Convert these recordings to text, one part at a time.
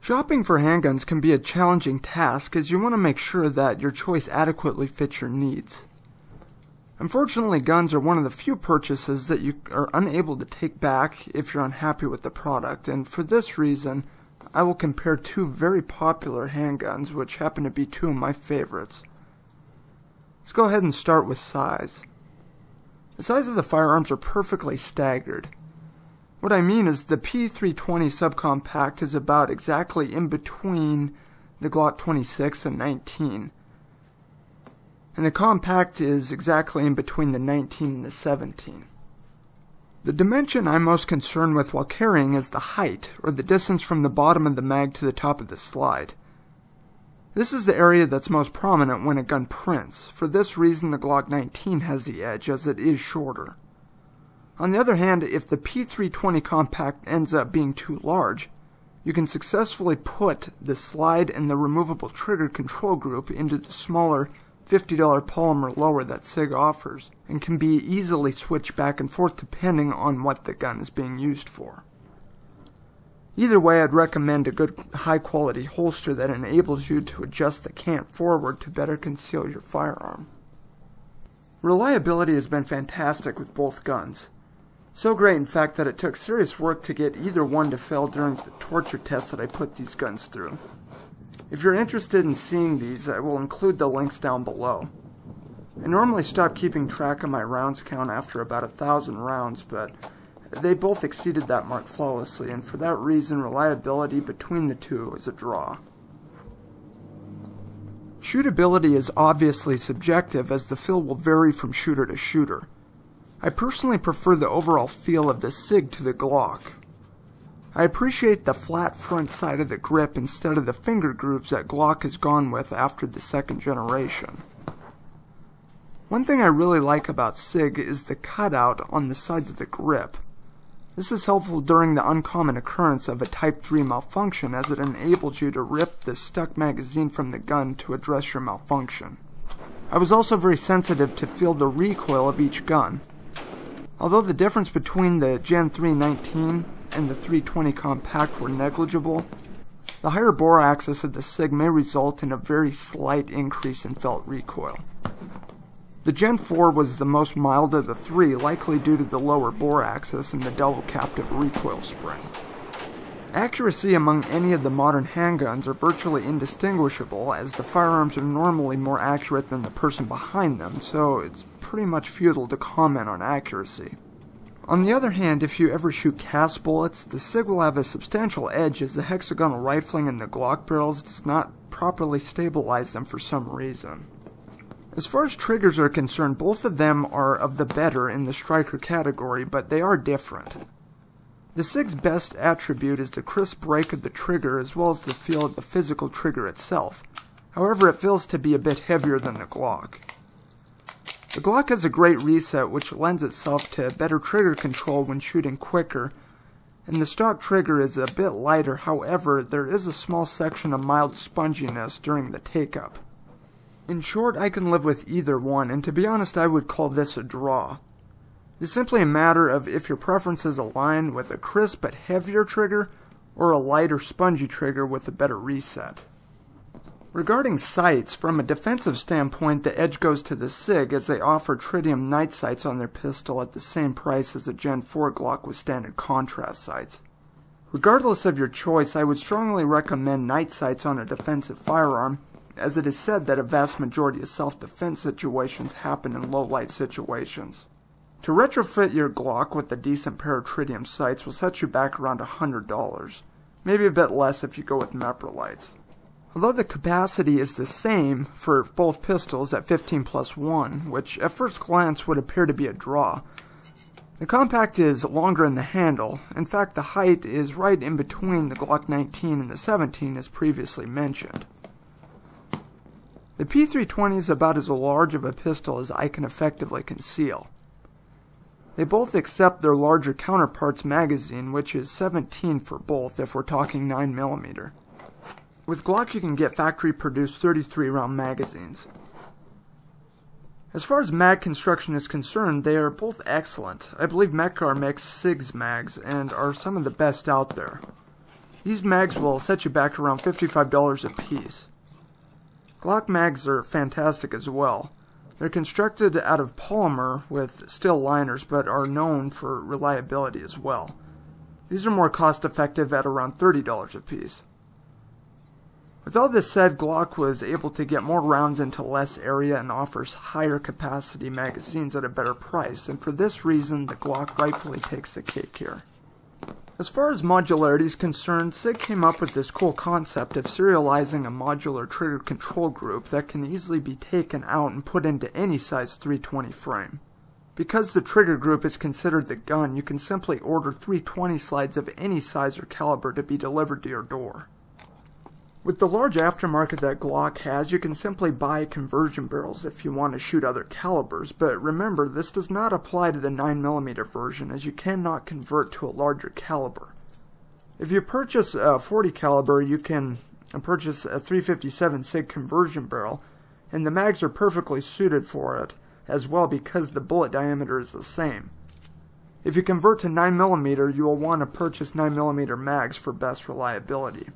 Shopping for handguns can be a challenging task as you want to make sure that your choice adequately fits your needs. Unfortunately, guns are one of the few purchases that you are unable to take back if you're unhappy with the product, and for this reason, I will compare two very popular handguns, which happen to be two of my favorites. Let's go ahead and start with size. The size of the firearms are perfectly staggered. What I mean is the P320 Subcompact is about exactly in between the Glock 26 and 19. And the compact is exactly in between the 19 and the 17. The dimension I'm most concerned with while carrying is the height, or the distance from the bottom of the mag to the top of the slide. This is the area that's most prominent when a gun prints. For this reason, the Glock 19 has the edge, as it is shorter. On the other hand, if the P320 compact ends up being too large, you can successfully put the slide and the removable trigger control group into the smaller $50 polymer lower that SIG offers, and can be easily switched back and forth depending on what the gun is being used for. Either way, I'd recommend a good high-quality holster that enables you to adjust the cant forward to better conceal your firearm. Reliability has been fantastic with both guns. So great, in fact, that it took serious work to get either one to fail during the torture test that I put these guns through. If you're interested in seeing these, I will include the links down below. I normally stop keeping track of my rounds count after about 1,000 rounds, but they both exceeded that mark flawlessly, and for that reason, reliability between the two is a draw. Shootability is obviously subjective, as the feel will vary from shooter to shooter. I personally prefer the overall feel of the SIG to the Glock. I appreciate the flat front side of the grip instead of the finger grooves that Glock has gone with after the second generation. One thing I really like about SIG is the cutout on the sides of the grip. This is helpful during the uncommon occurrence of a Type 3 malfunction, as it enables you to rip the stuck magazine from the gun to address your malfunction. I was also very sensitive to feel the recoil of each gun. Although the difference between the Gen 3 19 and the 320 compact were negligible, the higher bore axis of the SIG may result in a very slight increase in felt recoil. The Gen 4 was the most mild of the three, likely due to the lower bore axis and the double captive recoil spring. Accuracy among any of the modern handguns are virtually indistinguishable, as the firearms are normally more accurate than the person behind them, so it's pretty much futile to comment on accuracy. On the other hand, if you ever shoot cast bullets, the SIG will have a substantial edge, as the hexagonal rifling in the Glock barrels does not properly stabilize them for some reason. As far as triggers are concerned, both of them are of the better in the striker category, but they are different. The SIG's best attribute is the crisp break of the trigger, as well as the feel of the physical trigger itself. However, it feels to be a bit heavier than the Glock. The Glock has a great reset, which lends itself to better trigger control when shooting quicker, and the stock trigger is a bit lighter. However, there is a small section of mild sponginess during the take-up. In short, I can live with either one, and to be honest, I would call this a draw. It's simply a matter of if your preferences align with a crisp but heavier trigger, or a lighter spongy trigger with a better reset. Regarding sights, from a defensive standpoint, the edge goes to the SIG, as they offer tritium night sights on their pistol at the same price as the Gen 4 Glock with standard contrast sights. Regardless of your choice, I would strongly recommend night sights on a defensive firearm, as it is said that a vast majority of self-defense situations happen in low-light situations. To retrofit your Glock with a decent pair of tritium sights will set you back around $100, maybe a bit less if you go with MEPRA lights. Although the capacity is the same for both pistols at 15+1, which at first glance would appear to be a draw, the compact is longer in the handle. In fact, the height is right in between the Glock 19 and the 17 as previously mentioned. The P320 is about as large of a pistol as I can effectively conceal. They both accept their larger counterpart's magazine, which is 17 for both if we're talking 9mm. With Glock you can get factory-produced 33-round magazines. As far as mag construction is concerned, they are both excellent. I believe Mekar makes SIG's mags and are some of the best out there. These mags will set you back around $55 a piece. Glock mags are fantastic as well. They're constructed out of polymer with steel liners, but are known for reliability as well. These are more cost effective at around $30 a piece. With all this said, Glock was able to get more rounds into less area and offers higher capacity magazines at a better price, and for this reason the Glock rightfully takes the cake here. As far as modularity is concerned, SIG came up with this cool concept of serializing a modular trigger control group that can easily be taken out and put into any size 320 frame. Because the trigger group is considered the gun, you can simply order 320 slides of any size or caliber to be delivered to your door. With the large aftermarket that Glock has, you can simply buy conversion barrels if you want to shoot other calibers, but remember, this does not apply to the 9mm version, as you cannot convert to a larger caliber. If you purchase a 40 caliber, you can purchase a 357 SIG conversion barrel, and the mags are perfectly suited for it as well because the bullet diameter is the same. If you convert to 9mm, you will want to purchase 9mm mags for best reliability.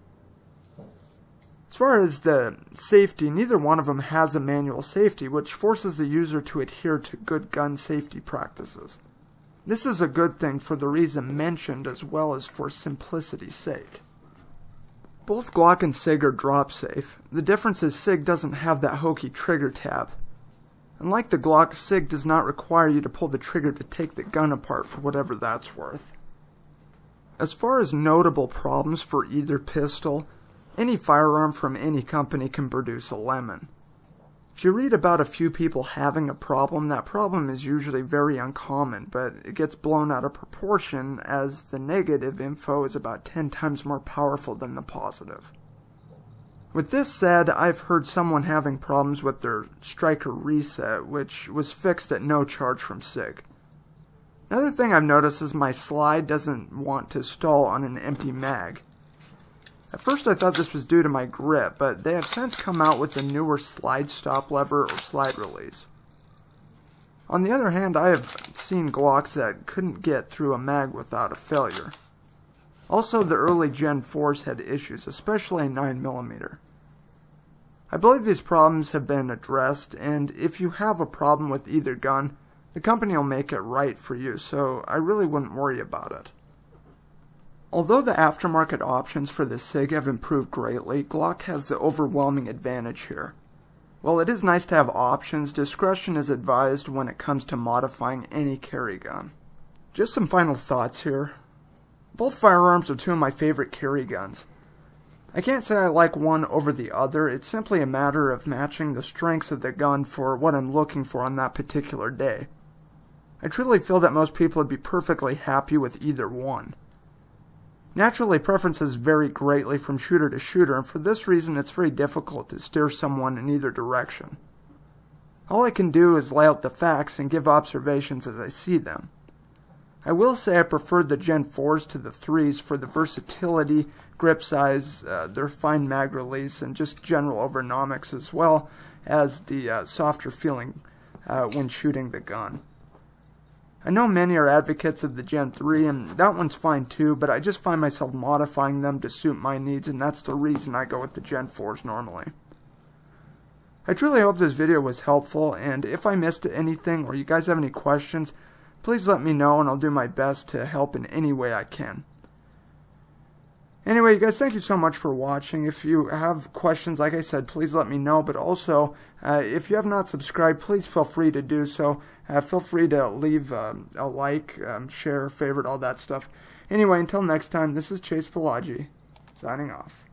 As far as the safety, neither one of them has a manual safety, which forces the user to adhere to good gun safety practices. This is a good thing for the reason mentioned as well as for simplicity's sake. Both Glock and SIG are drop safe. The difference is SIG doesn't have that hokey trigger tab. Unlike the Glock, SIG does not require you to pull the trigger to take the gun apart for whatever that's worth. As far as notable problems for either pistol, any firearm from any company can produce a lemon. If you read about a few people having a problem, that problem is usually very uncommon, but it gets blown out of proportion as the negative info is about 10 times more powerful than the positive. With this said, I've heard someone having problems with their striker reset, which was fixed at no charge from SIG. Another thing I've noticed is my slide doesn't want to stall on an empty mag. At first I thought this was due to my grip, but they have since come out with a newer slide stop lever or slide release. On the other hand, I have seen Glocks that couldn't get through a mag without a failure. Also, the early Gen 4s had issues, especially in 9mm. I believe these problems have been addressed, and if you have a problem with either gun, the company will make it right for you, so I really wouldn't worry about it. Although the aftermarket options for the SIG have improved greatly, Glock has the overwhelming advantage here. While it is nice to have options, discretion is advised when it comes to modifying any carry gun. Just some final thoughts here. Both firearms are two of my favorite carry guns. I can't say I like one over the other, it's simply a matter of matching the strengths of the gun for what I'm looking for on that particular day. I truly feel that most people would be perfectly happy with either one. Naturally, preferences vary greatly from shooter to shooter, and for this reason it's very difficult to steer someone in either direction. All I can do is lay out the facts and give observations as I see them. I will say I prefer the Gen 4s to the 3s for the versatility, grip size, their fine mag release, and just general ergonomics, as well as the softer feeling when shooting the gun. I know many are advocates of the Gen 3, and that one's fine too, but I just find myself modifying them to suit my needs, and that's the reason I go with the Gen 4s normally. I truly hope this video was helpful, and if I missed anything or you guys have any questions, please let me know and I'll do my best to help in any way I can. Anyway, you guys, thank you so much for watching. If you have questions, like I said, please let me know. But also, if you have not subscribed, please feel free to do so. Feel free to leave a like, share, favorite, all that stuff. Anyway, until next time, this is Chase Pelagi, signing off.